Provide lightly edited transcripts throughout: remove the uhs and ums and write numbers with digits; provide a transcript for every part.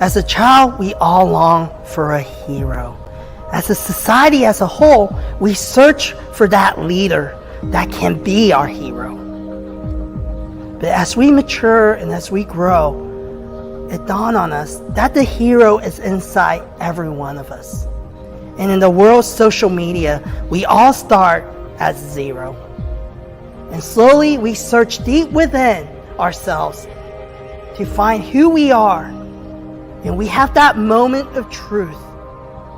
As a child, we all long for a hero. As a society as a whole, we search for that leader that can be our hero. But as we mature and as we grow, it dawned on us that the hero is inside every one of us. And in the world's social media, we all start at zero. And slowly we search deep within ourselves to find who we are. And we have that moment of truth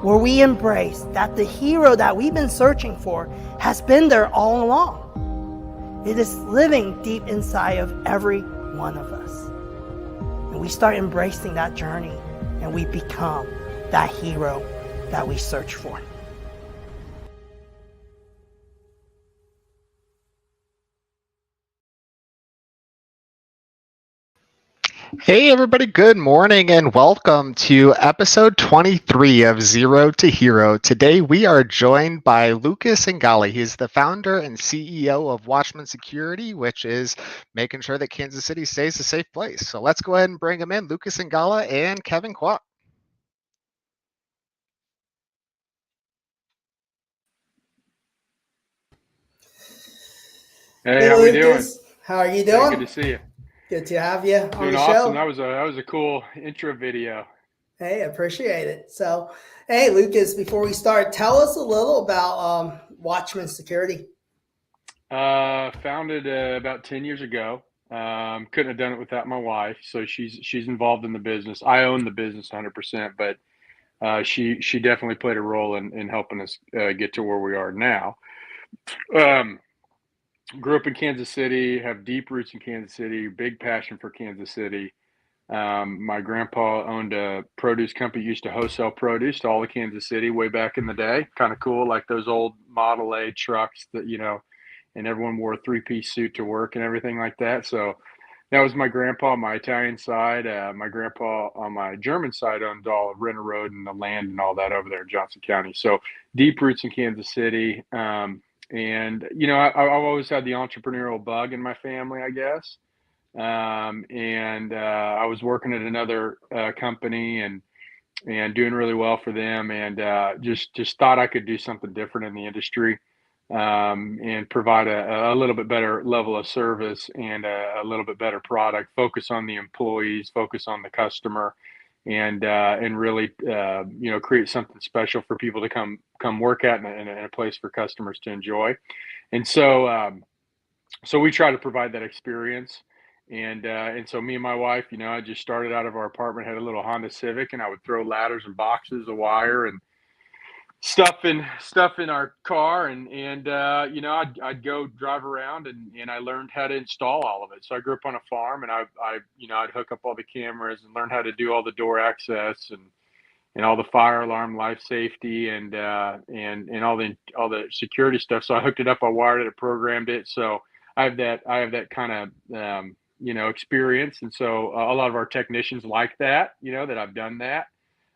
where we embrace that the hero that we've been searching for has been there all along. It is living deep inside of every one of us. And we start embracing that journey and we become that hero that we search for. Hey everybody, good morning and welcome to episode 23 of Zero to Hero. Today we are joined by Lucas Ingala. He's the founder and CEO of Watchmen Security, which is making sure that Kansas City stays a safe place. So let's go ahead and bring him in, Lucas Ingala and Kevin Kwok. Hey, how we doing? How are you doing? Hey, good to see you. Good to have you on Doing the awesome. show. That was a cool intro video. Hey, appreciate it. So, hey, Lucas, before we start, tell us a little about Watchmen Security. Founded about 10 years ago. Couldn't have done it without my wife. So she's involved in the business. I own the business 100%, but she definitely played a role in helping us get to where we are now. Grew up in Kansas City, have deep roots in Kansas City, big passion for Kansas City. My grandpa owned a produce company, used to wholesale produce to all of Kansas City way back in the day. Kind of cool, like those old Model A trucks that, and everyone wore a three-piece suit to work and everything like that. So that was my grandpa on my Italian side. My grandpa on my German side owned all of Renner Road and the land and all that over there in Johnson County. So deep roots in Kansas City. I've always had the entrepreneurial bug in my family, I guess. I was working at another company and doing really well for them, and just thought I could do something different in the industry, and provide a little bit better level of service and a little bit better product. Focus on the employees, focus on the customer, and really create something special for people to come work at, and a place for customers to enjoy. And so we try to provide that experience. And so me and my wife, I just started out of our apartment, had a little Honda Civic, and I would throw ladders and boxes of wire and stuff in our car, I'd go drive around, and I learned how to install all of it. So I grew up on a farm, and I'd hook up all the cameras and learn how to do all the door access and all the fire alarm, life safety, and all the security stuff. So I hooked it up, I wired it, I programmed it. So I have that kind of experience, and so a lot of our technicians like that, that I've done that.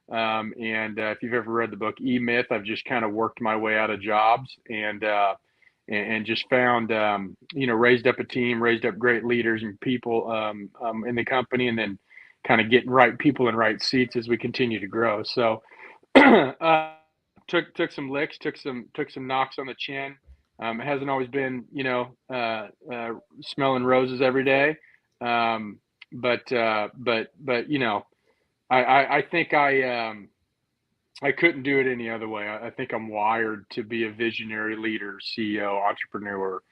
If you've ever read the book E-Myth, I've just kind of worked my way out of jobs and just found, raised up a team, raised up great leaders and people in the company, and then kind of getting right people in right seats as we continue to grow. So took some licks, took some knocks on the chin. It hasn't always been, smelling roses every day. I think I couldn't do it any other way. I think I'm wired to be a visionary leader, CEO, entrepreneur.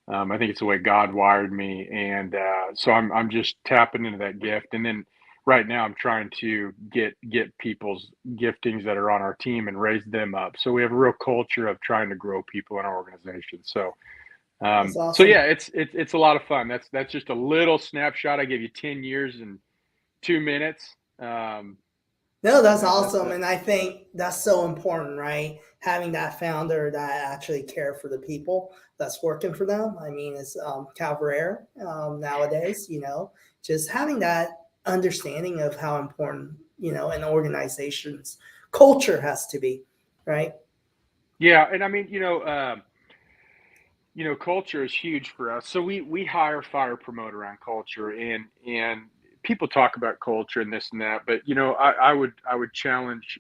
I think it's the way God wired me, and so I'm just tapping into that gift. And then right now I'm trying to get people's giftings that are on our team and raise them up. So we have a real culture of trying to grow people in our organization. So Awesome. so yeah, it's a lot of fun. That's just a little snapshot. I gave you 10 years and 2 minutes. No, that's awesome. And I think that's so important, right? Having that founder that actually care for the people that's working for them. I mean, it's Calvary nowadays, just having that understanding of how important, an organization's culture has to be, right? Yeah. And I mean, culture is huge for us. So we hire, fire, promote around culture, and people talk about culture and this and that, but I would challenge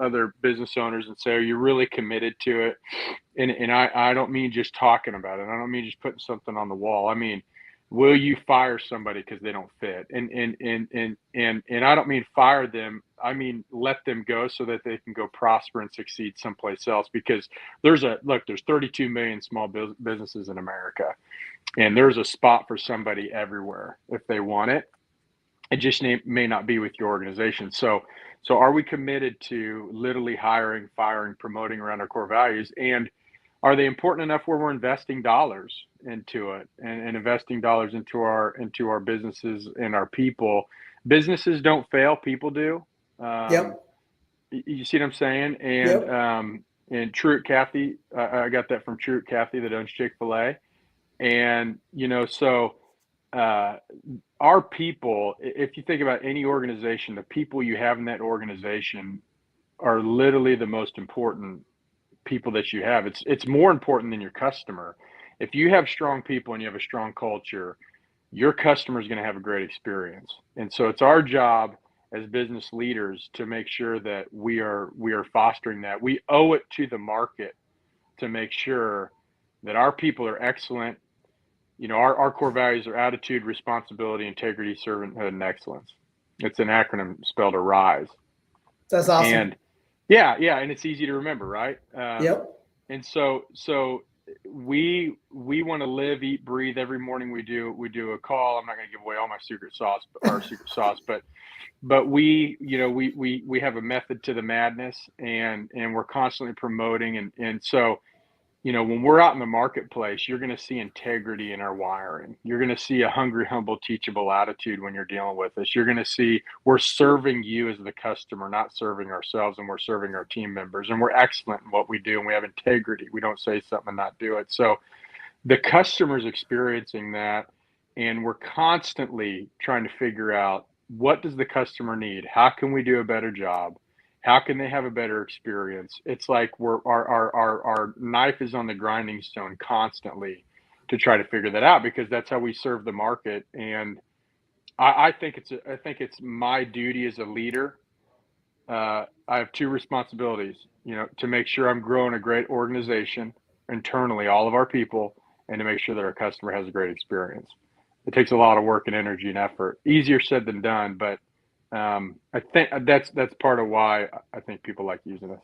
other business owners and say, are you really committed to it? And I don't mean just talking about it. I don't mean just putting something on the wall. I mean, will you fire somebody because they don't fit? And I don't mean fire them. I mean, let them go so that they can go prosper and succeed someplace else. Because there's 32 million small businesses in America, and there's a spot for somebody everywhere if they want it. It just may not be with your organization. So are we committed to literally hiring, firing, promoting around our core values? And are they important enough where we're investing dollars into it and investing dollars into our businesses and our people? Businesses don't fail, people do. Yep. You see what I'm saying? And Yep. and Truett Cathy, I got that from Truett Cathy that owns Chick-fil-A. And so our people, if you think about any organization, the people you have in that organization are literally the most important people that you have. It's more important than your customer. If you have strong people and you have a strong culture, your customer is going to have a great experience. And so it's our job as business leaders to make sure that we are fostering that. We owe it to the market to make sure that our people are excellent. Our core values are attitude, responsibility, integrity, servanthood, and excellence. It's an acronym spelled ARISE. That's awesome. And yeah, and it's easy to remember, right? Yep. And so we want to live, eat, breathe. Every morning we do a call. I'm not going to give away all my secret sauce, but we have a method to the madness, and we're constantly promoting, and so when we're out in the marketplace, you're going to see integrity in our wiring. You're going to see a hungry, humble, teachable attitude when you're dealing with us. You're going to see we're serving you as the customer, not serving ourselves, and we're serving our team members, and we're excellent in what we do, and we have integrity. We don't say something and not do it. So the customer's experiencing that, and we're constantly trying to figure out, what does the customer need? How can we do a better job? How can they have a better experience? It's like our knife is on the grinding stone constantly to try to figure that out, because that's how we serve the market. And I think it's my duty as a leader. I have two responsibilities, to make sure I'm growing a great organization internally, all of our people, and to make sure that our customer has a great experience. It takes a lot of work and energy and effort. Easier said than done, but I think that's part of why I think people like using it.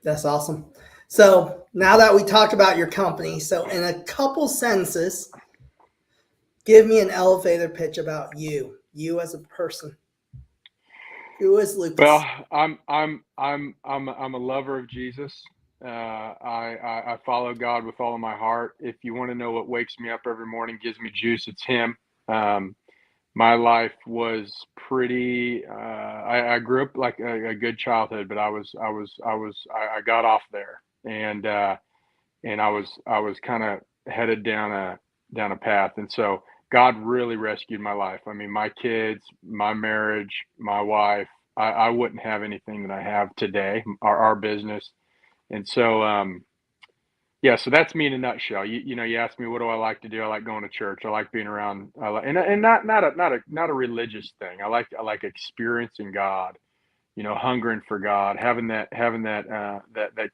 That's awesome. So now that we talked about your company, so in a couple sentences, give me an elevator pitch about you as a person. Who is Lucas? Well, I'm a lover of Jesus. I follow God with all of my heart. If you want to know what wakes me up every morning, gives me juice, it's Him. My life was pretty. I grew up like a good childhood, but I got off there, and I was kind of headed down a path, and so God really rescued my life. I mean, my kids, my marriage, my wife. I wouldn't have anything that I have today, our business, and so. Yeah, so that's me in a nutshell. You asked me, what do I like to do? I like going to church. I like being around. And not a religious thing. I like experiencing God. Hungering for God, having that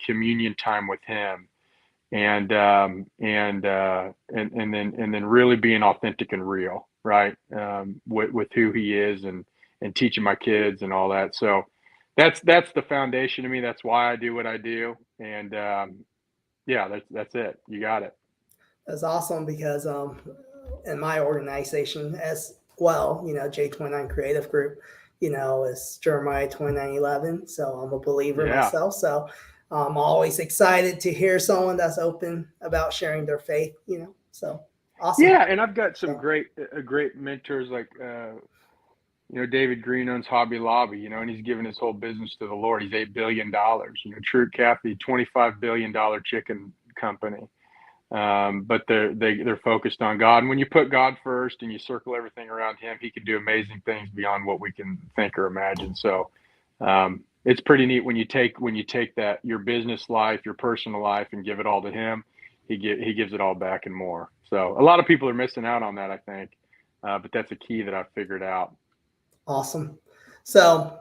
communion time with Him, and then really being authentic and real, right? With who He is, and teaching my kids and all that. So that's the foundation to me. That's why I do what I do, and yeah, that's it. You got it. That's awesome, because in my organization as well, J29 Creative Group, is Jeremiah 29:11. So I'm a believer myself. So I'm always excited to hear someone that's open about sharing their faith. So awesome. Yeah, and I've got some great mentors like. David Green owns Hobby Lobby, and he's given his whole business to the Lord. He's $8 billion. Truett Cathy, $25 billion chicken company. But they're focused on God. And when you put God first and you circle everything around Him, He can do amazing things beyond what we can think or imagine. So it's pretty neat when you take that, your business life, your personal life, and give it all to Him. He gives it all back and more. So a lot of people are missing out on that, I think. But that's a key that I've figured out. Awesome. So,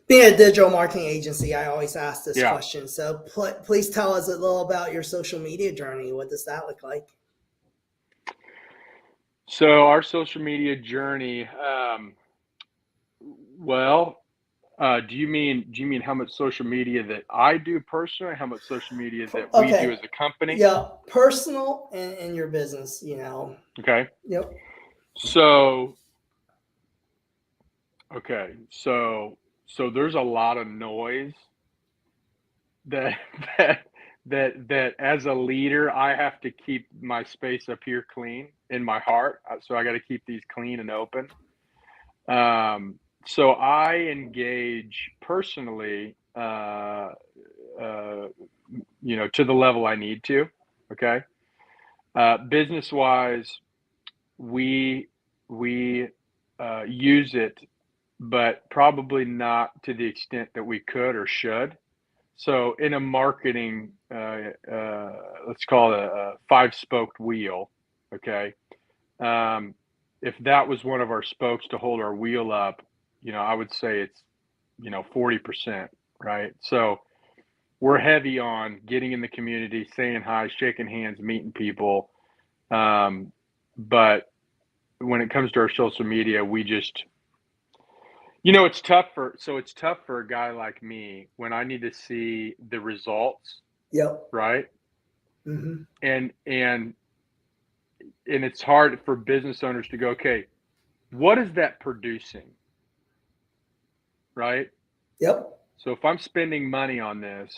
being a digital marketing agency, I always ask this Yeah. question. So, please tell us a little about your social media journey. What does that look like? So our social media journey, well, do you mean how much social media that I do personally, or how much social media that we do Okay. as a company? Yeah. Personal and your business, Okay. Yep. So okay. So there's a lot of noise that that that as a leader I have to keep my space up here clean in my heart. So I got to keep these clean and open. So I engage personally, uh, to the level I need to. Okay. Business wise, we we use it, but probably not to the extent that we could or should. So in a marketing, let's call it a five-spoked wheel. Okay. Um, if that was one of our spokes to hold our wheel up, I would say it's, 40%, right? So we're heavy on getting in the community, saying hi, shaking hands, meeting people. But when it comes to our social media, we just, it's tough for a guy like me when I need to see the results, Yep. right? Mm-hmm. And it's hard for business owners to go, okay, what is that producing? Right? Yep. So if I'm spending money on this,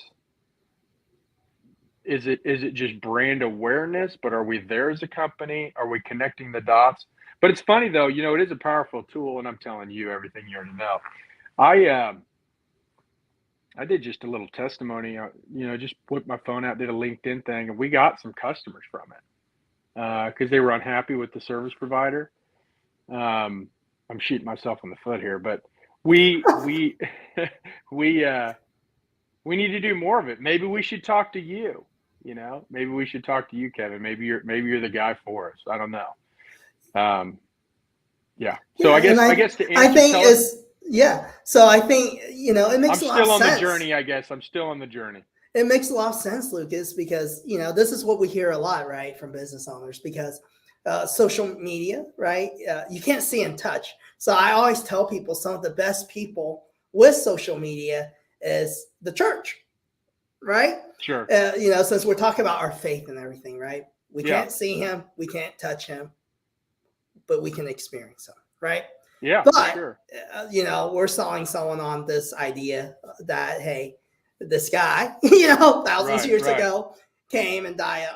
is it just brand awareness? But are we there as a company? Are we connecting the dots? But it's funny though, it is a powerful tool, and I'm telling you everything you already know. I did just a little testimony, just put my phone out, did a LinkedIn thing, and we got some customers from it because they were unhappy with the service provider. I'm shooting myself in the foot here, but we we we need to do more of it. Maybe we should talk to you. Maybe we should talk to you, Kevin. Maybe you're the guy for us. I don't know. Yeah. So Yeah, and I guess to I answer, think it's yeah. So I think it makes I'm a lot of still on the sense. journey. I guess I'm still on the journey. It makes a lot of sense, Lucas, because this is what we hear a lot, right, from business owners. Because social media, right, you can't see and touch. So I always tell people some of the best people with social media is the church, right? Sure. Since we're talking about our faith and everything, right? We Yeah. can't see him, we can't touch him, but we can experience him, right? Yeah. But For sure. we're selling someone on this idea that, hey, this guy, thousands of years Right. ago came and died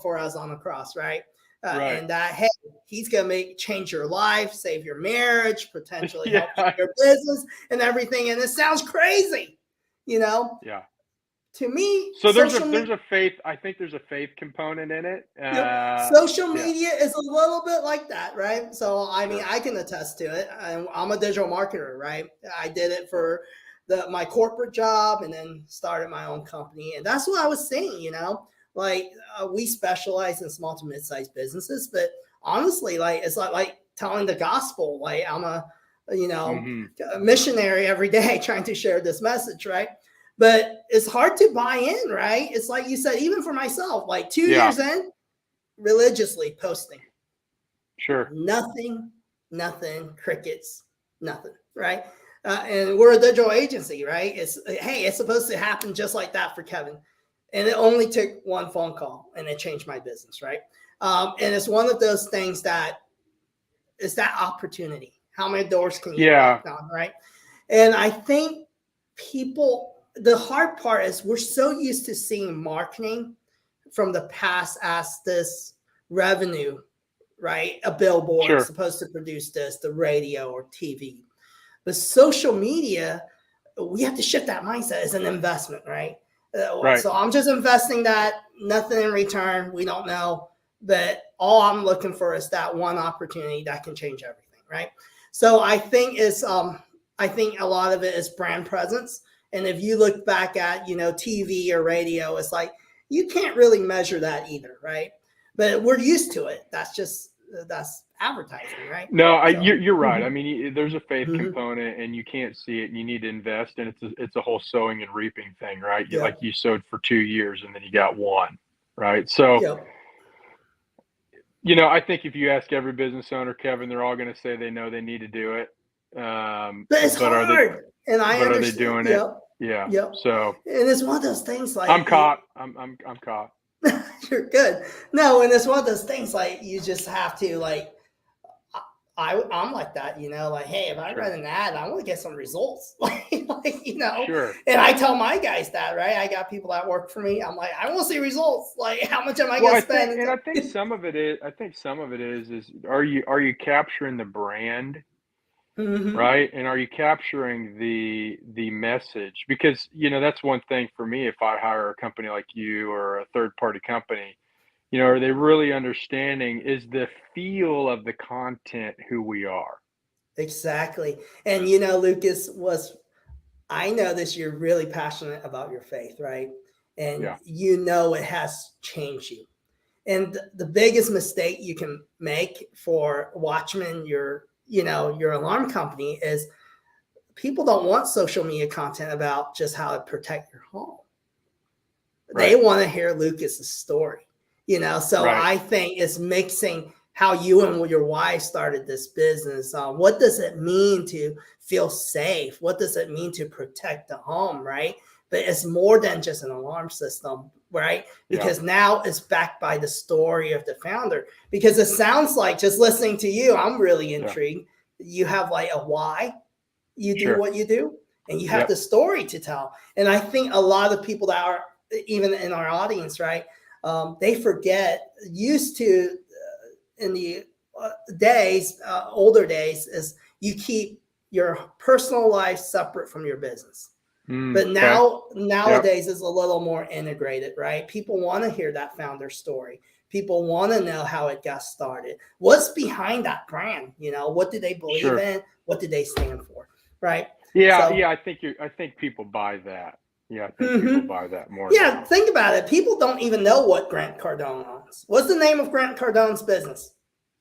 for us on the cross, right? Right. And that, hey, he's gonna change your life, save your marriage, potentially Yeah. help your business and everything. And it sounds crazy, Yeah. to me. So there's a faith. I think there's a faith component in it. Social Yeah. media is a little bit like that, right? So I mean, Sure. I can attest to it. I'm a digital marketer, right? I did it for my corporate job, and then started my own company, and that's what I was saying. Like we specialize in small to mid-sized businesses, but honestly, like it's like telling the gospel. Like I'm a a missionary every day trying to share this message, right? But it's hard to buy in, right? It's like you said, even for myself, like 2 years in, religiously posting. Sure. Nothing, crickets, nothing, right? And we're a digital agency, right? It's supposed to happen just like that for Kevin. And it only took one phone call and it changed my business, right? And it's one of those things that is that opportunity. How many doors can you knock on, right? And I think the hard part is we're so used to seeing marketing from the past as this revenue, right? A billboard is supposed to produce this, the radio or TV. But social media, we have to shift that mindset as an investment, right? Right. So I'm just investing that, nothing in return. We don't know. But all I'm looking for is that one opportunity that can change everything, right? So I think I think a lot of it is brand presence. And if you look back at, TV or radio, it's like, you can't really measure that either, right? But we're used to it. That's just that's advertising, right? No, So, you're right. I mhm, mean, there's a faith mhm, component, and you can't see it, and you need to invest, and it's a whole sowing and reaping thing, right? yeah, Like you sowed for 2 years, and then you got one, right? So, yeah. I think if you ask every business owner, Kevin, they're all going to say they know they need to do it, But it's but are they hard, and I but are they understand. doing it? Yep, Yeah. yep. So And it's one of those things I'm like caught. I'm caught. you're good. No, and it's one of those things like you just have to like. I'm like that, like, hey, if I Sure. run an ad, I want to get some results, Sure. and I tell my guys that, right? I got people that work for me. I'm like, I want to see results. Like, how much am I Well, going I to spend? think, and I think some of it is. I think some of it is are you capturing the brand, Mm-hmm. right? And are you capturing the message? Because that's one thing for me. If I hire a company like you or a third party company, are they really understanding? Is the feel of the content who we are? Exactly. And Lucas, I know this, you're really passionate about your faith, right? And Yeah. it has changed you. And the biggest mistake you can make for Watchmen, your alarm company, is people don't want social media content about just how to protect your home. They Right. want to hear Lucas's story, So Right. I think it's mixing how you and your wife started this business. What does it mean to feel safe? What does it mean to protect the home, right? But it's more than just an alarm system, right? Yeah. Because now it's backed by the story of the founder. Because it sounds like, just listening to you, I'm really Yeah. intrigued. You have like a why you do Sure. what you do, and you have Yep. the story to tell. And I think a lot of people that are even in our audience, right? They forget, used to in the older days, is you keep your personal life separate from your business. But Okay. Yep. nowadays is a little more integrated, right? People want to hear that founder story. People want to know how it got started. What's behind that brand? What do they believe Sure. in? What do they stand for? Right? Yeah. So, Yeah. I think people buy that. Yeah. I think people mm-hmm. buy that more Yeah, now. think about it. People don't even know what Grant Cardone owns. What's the name of Grant Cardone's business?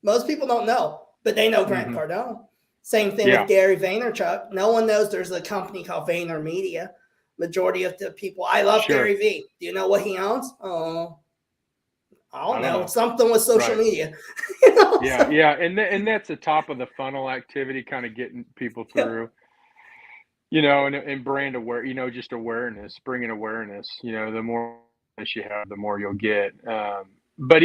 Most people don't know, but they know Grant Hmm. Cardone. Same thing with Yeah. Gary Vaynerchuk. No one knows there's a company called Vayner Media. Majority of the people, I love Sure. Gary V. Do you know what he owns? Oh, I I don't don't know. know. Something with social Right. media. Yeah. So, Yeah. And that's the top of the funnel activity, kind of getting people yeah. through. And brand aware, just awareness, bringing awareness. The more awareness you have, the more you'll get. But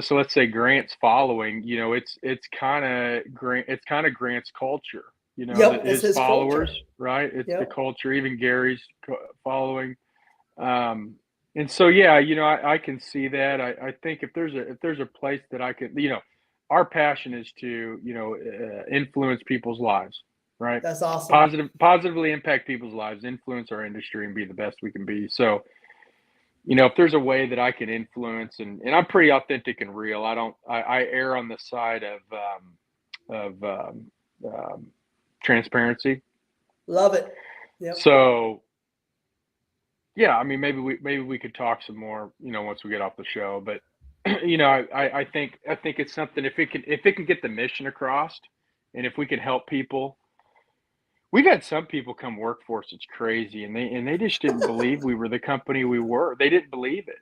so let's say Grant's following, it's kind of Grant's culture. Yep, That it's his his followers, culture. right? It's the Yep. culture. Even Gary's following. And so yeah, I can see that. I think if there's a place that I could, our passion is to influence people's lives, right? That's awesome. Positively impact people's lives, influence our industry, and be the best we can be. So if there's a way that I can influence, and I'm pretty authentic and real. I err on the side of um, transparency. Love it. Yep. So yeah, I mean, maybe we could talk some more, once we get off the show. But I think it's something, if it can get the mission across, and if we can help people. We've had some people come work for us. It's crazy, and they just didn't believe we were the company we were. They didn't believe it.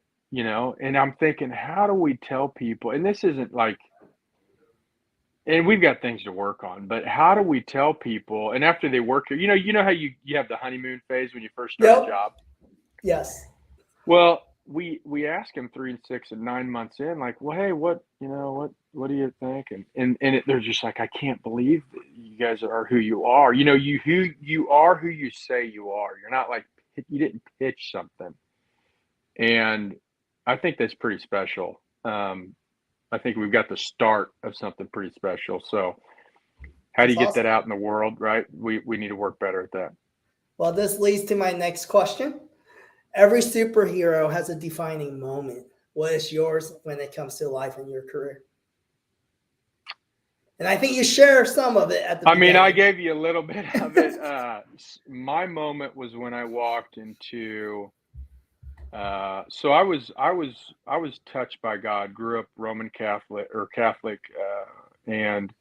And I'm thinking, how do we tell people? And this isn't like, and we've got things to work on, but how do we tell people? And after they work here, how you have the honeymoon phase when you first start a Yep. job. Yes. Well, we ask them 3 and 6 and 9 months in, like, well, hey, what do you think? They're just like, I can't believe that you guys are who you are. You are who you say you are. You're not like, you didn't pitch something, and I think that's pretty special. I think we've got the start of something pretty special. So, how do That's you get that awesome. out in the world, right? We need to work better at that. Well, this leads to my next question. Every superhero has a defining moment. What is yours when it comes to life in your career? And I think you share some of it at the I mean, I beginning. gave you a little bit of it. My moment was when I walked into So I was touched by God. Grew up Roman Catholic, and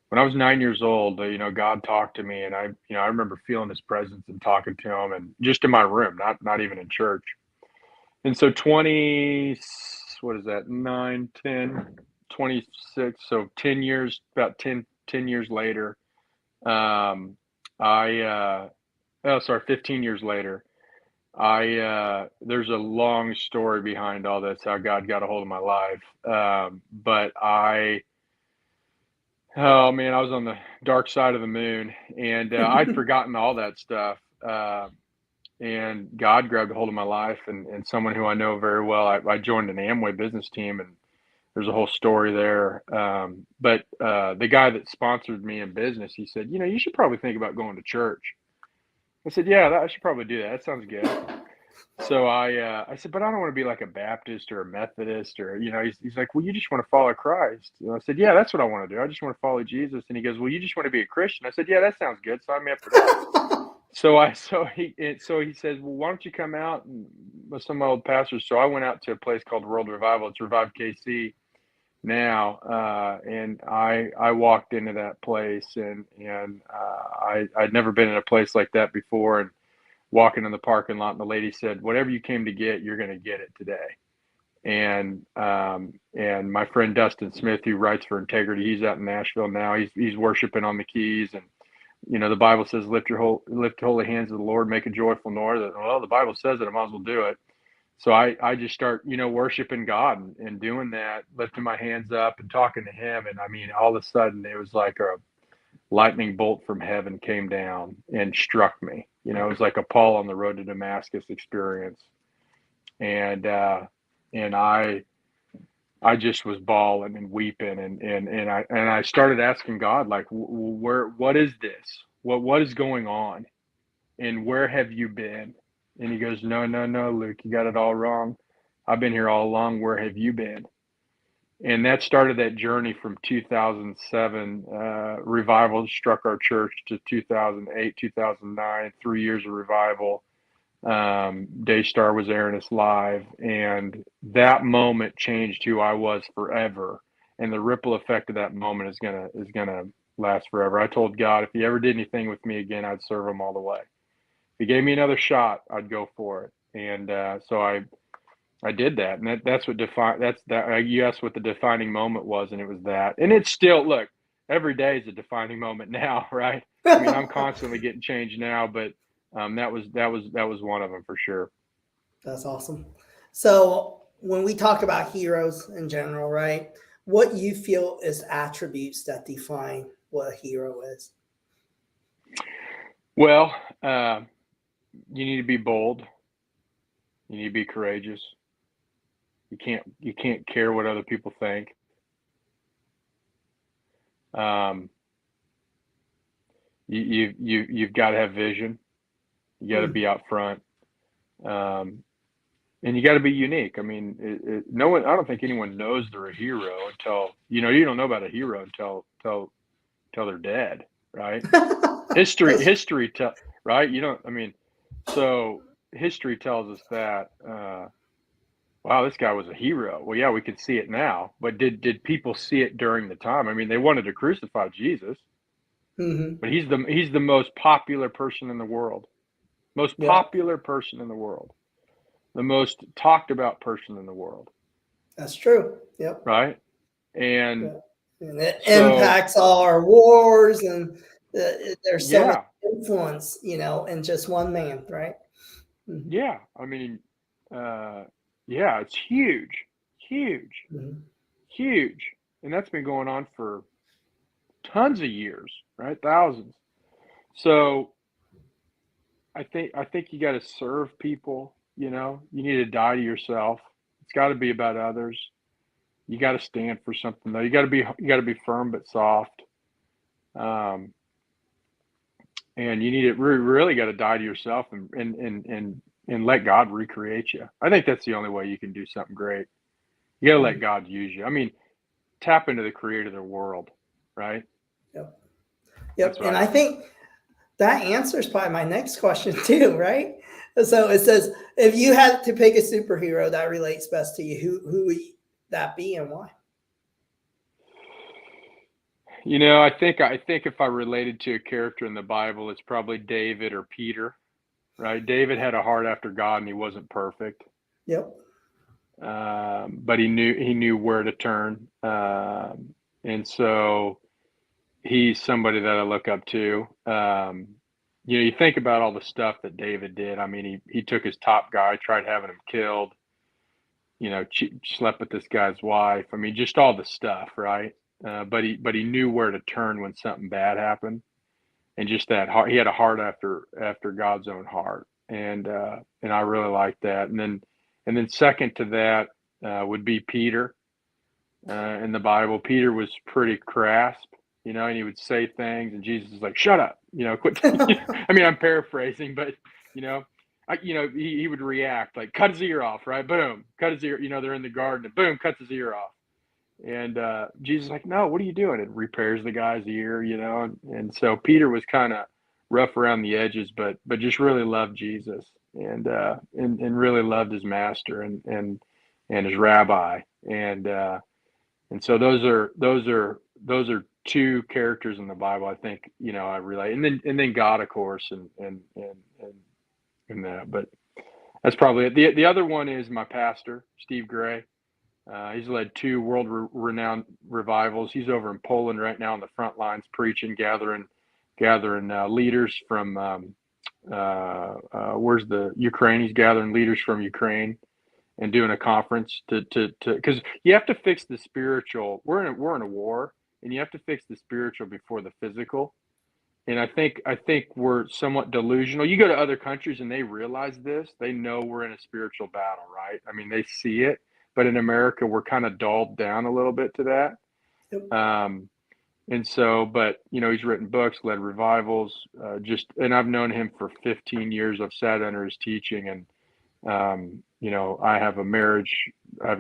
when I was 9 years old, God talked to me, and I remember feeling His presence and talking to Him, and just in my room, not even in church. And so 20, what is that? 9, 10, 26. So 10 years, about 10 years later, I, oh, sorry, 15 years later, there's a long story behind all this, how God got a hold of my life. But oh man, I was on the dark side of the moon, and I'd forgotten all that stuff. And God grabbed a hold of my life, and someone who I know very well. I joined an Amway business team, and there's a whole story there. But the guy that sponsored me in business, he said, you should probably think about going to church. I said, yeah, I should probably do that. That sounds good. So I said, but I don't want to be like a Baptist or a Methodist or, he's like, well, you just want to follow Christ. And I said, yeah, that's what I want to do. I just want to follow Jesus. And he goes, well, you just want to be a Christian. I said, yeah, that sounds good. Sign me up for that. So he says, well, why don't you come out with some of my old pastors? So I went out to a place called World Revival. It's Revive KC now. And I walked into that place, and I'd never been in a place like that before. And walking in the parking lot, and the lady said, whatever you came to get, you're going to get it today. And my friend Dustin Smith, who writes for Integrity, he's out in Nashville now. He's worshiping on the keys, and the Bible says, lift holy hands to the Lord, make a joyful noise. Well, the Bible says it, I might as well do it. So I just start, worshiping God and doing that, lifting my hands up and talking to Him. And I mean, all of a sudden it was like a lightning bolt from heaven came down and struck me. It was like a Paul on the road to Damascus experience. And I just was bawling and weeping, and I started asking God, like, what is this? What is going on? And where have you been? And He goes, no, Luke, you got it all wrong. I've been here all along. Where have you been? And that started that journey from 2007. Revival struck our church to 2008, 2009, 3 years of revival. Daystar was airing us live, and that moment changed who I was forever. And the ripple effect of that moment is gonna last forever. I told God, if He ever did anything with me again, I'd serve Him all the way. If He gave me another shot, I'd go for it. And so I did that, and that's what defined. That's that. You asked what the defining moment was, and it was that. And it's still, look, every day is a defining moment now, right? I mean, I'm constantly getting changed now, but that was one of them for sure. That's awesome. So when we talk about heroes in general, right? What you feel is attributes that define what a hero is? Well, you need to be bold. You need to be courageous. You can't care what other people think. You've got to have vision. You got to be out front, and you got to be unique. I mean, no one. I don't think anyone knows they're a hero until you don't know about a hero until they're dead, right? history right? So history tells us that. Wow, this guy was a hero. Well, yeah, we can see it now, but did people see it during the time? I mean, they wanted to crucify Jesus, but he's the most popular person in the world, popular person in the world, the most talked about person in the world. That's true. Yep. Right, and it impacts all our wars, and there's so much influence, in just one man, right? Mm-hmm. Yeah, I mean. Yeah, it's huge, huge. And that's been going on for tons of years, right? Thousands. So I think you got to serve people, you need to die to yourself. It's got to be about others. You got to stand for something though. You got to be firm but soft. And you need to really got to die to yourself and let God recreate you. I think that's the only way you can do something great. You got to let God use you. I mean, tap into the creator of the world, right? Yep. And I think that answers probably my next question too, right? So it says, if you had to pick a superhero that relates best to you, who would that be and why? I think if I related to a character in the Bible, it's probably David or Peter, right? David had a heart after God, and he wasn't perfect, Yep. but he knew where to turn, and so he's somebody that I look up to. You think about all the stuff that David did. I mean, he took his top guy, tried having him killed. Slept with this guy's wife. I mean, just all the stuff, right? But he knew where to turn when something bad happened, and just that heart. He had a heart after God's own heart, and I really like that. And then second to that would be Peter. In the Bible, Peter was pretty crass, and he would say things, and Jesus is like, "Shut up," quit. I mean, I'm paraphrasing, but he would react like, cut his ear off, right? Boom, cut his ear. They're in the garden, and boom, cuts his ear off. And Jesus is like, "No, what are you doing?" It repairs the guy's ear, And so Peter was kind of rough around the edges, but just really loved Jesus, and really loved his master and his rabbi, and so those are two characters in the Bible I think I relate, and then God, of course, and that. But that's probably it. The other one is my pastor, Steve Gray. He's led two world-renowned revivals. He's over in Poland right now on the front lines preaching, gathering leaders from where's the Ukraine? He's gathering leaders from Ukraine and doing a conference to because you have to fix the spiritual. We're in a war, and you have to fix the spiritual before the physical. And I think we're somewhat delusional. You go to other countries and they realize this. They know we're in a spiritual battle, right? I mean, they see it. But in America, we're kind of dulled down a little bit to that. Yep. And so, but he's written books, led revivals, and I've known him for 15 years. I've sat under his teaching, and I have a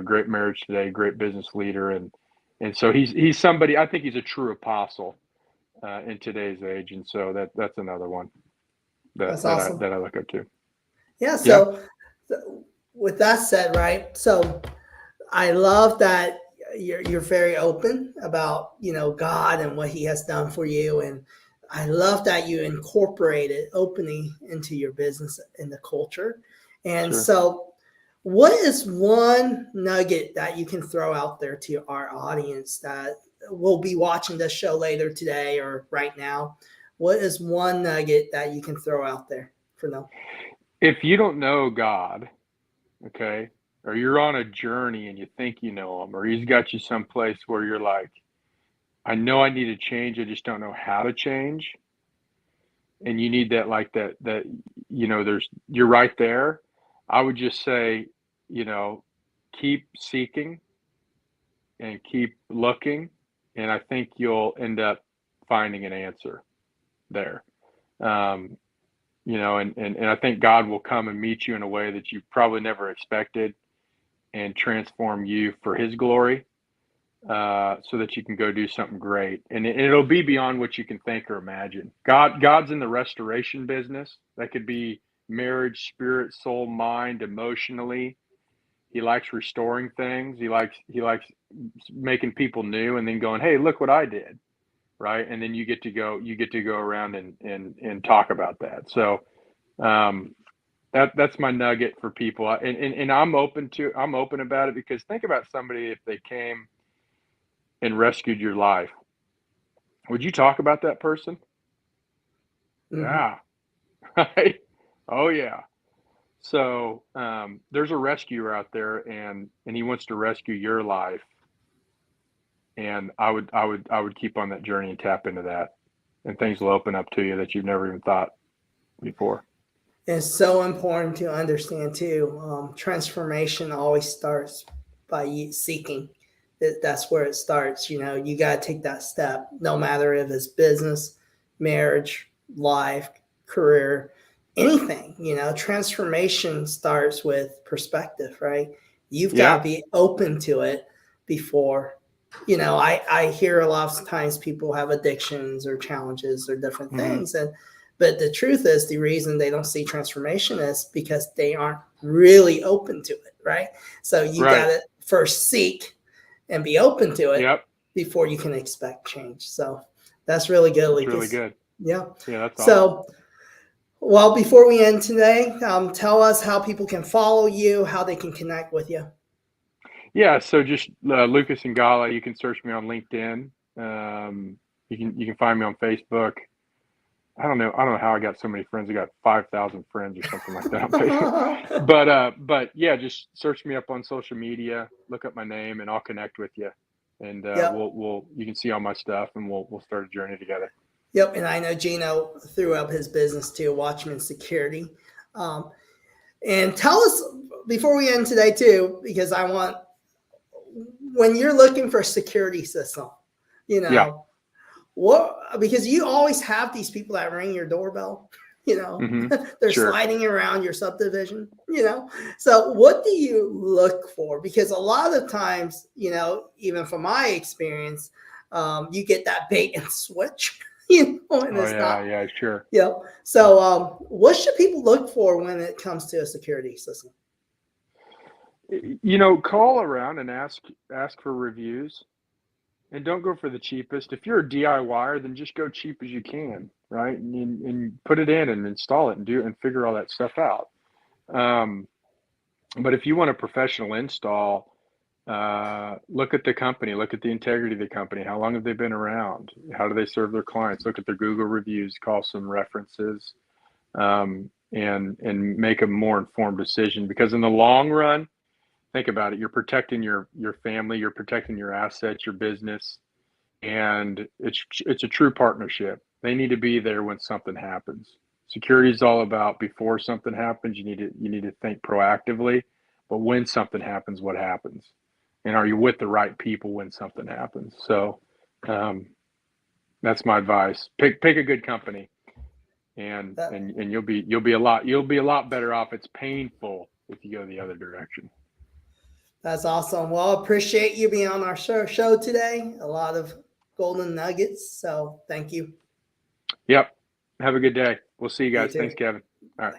great marriage today, great business leader, and so he's somebody. I think he's a true apostle in today's age, and so that's another one That's awesome. that I look up to. Yeah. So with that said, right? So I love that you're very open about God and what He has done for you, and I love that you incorporated opening into your business and the culture. And Sure. So, what is one nugget that you can throw out there to our audience that will be watching this show later today or right now? What is one nugget that you can throw out there for them? If you don't know God, okay, or you're on a journey and you think you know Him, or He's got you someplace where you're like, I know I need to change, I just don't know how to change, and you need that you're right there. I would just say, keep seeking and keep looking, and I think you'll end up finding an answer there. And I think God will come and meet you in a way that you probably never expected and transform you for His glory, so that you can go do something great. And it'll be beyond what you can think or imagine. God's in the restoration business. That could be marriage, spirit, soul, mind, emotionally. He likes restoring things. He likes making people new and then going, hey, look what I did. Right. And then you get to go around and talk about that. So that's my nugget for people. And I'm open about it, because think about somebody, if they came and rescued your life, would you talk about that person? Mm-hmm. Yeah. Right. Oh yeah. So there's a rescuer out there, and he wants to rescue your life. And I would keep on that journey and tap into that, and things will open up to you that you've never even thought before. It's so important to understand too. Transformation always starts by seeking. That's where it starts. You got to take that step, no matter if it's business, marriage, life, career, anything. Transformation starts with perspective, right? You've got to be open to it before. I hear a lot of times people have addictions or challenges or different things, and But the truth is, the reason they don't see transformation is because they aren't really open to it, right? So you got to first seek and be open to it before you can expect change. So that's really good, Lucas. Really good. Yeah. Yeah, that's so awesome. Well, before we end today, tell us how people can follow you, how they can connect with you. Yeah, so just Lucas Ingala. You can search me on LinkedIn. You can find me on Facebook. I don't know how I got so many friends. I got 5,000 friends or something like that on Facebook. But yeah, just search me up on social media. Look up my name, and I'll connect with you. And you can see all my stuff, and we'll start a journey together. Yep, and I know Gino threw up his business too, Watchmen Security. And tell us before we end today too, because I want, when you're looking for a security system, because you always have these people that ring your doorbell, they're sliding around your subdivision, So what do you look for? Because a lot of times, even from my experience, you get that bait and switch. Sure. Yeah. So what should people look for when it comes to a security system? Call around and ask for reviews, and don't go for the cheapest. If you're a DIYer, then just go cheap as you can, right? And put it in and install it and figure all that stuff out. But if you want a professional install, look at the company, look at the integrity of the company. How long have they been around? How do they serve their clients? Look at their Google reviews, call some references, and make a more informed decision. Because in the long run, think about it, you're protecting your family, you're protecting your assets, your business, and it's a true partnership. They need to be there when something happens. Security is all about before something happens, you need to think proactively, but when something happens, what happens? And are you with the right people when something happens? So that's my advice. Pick a good company, and you'll be a lot better off. It's painful if you go the other direction. That's awesome. Well, appreciate you being on our show today. A lot of golden nuggets. So thank you. Yep. Have a good day. We'll see you guys. Thanks, Kevin. All right.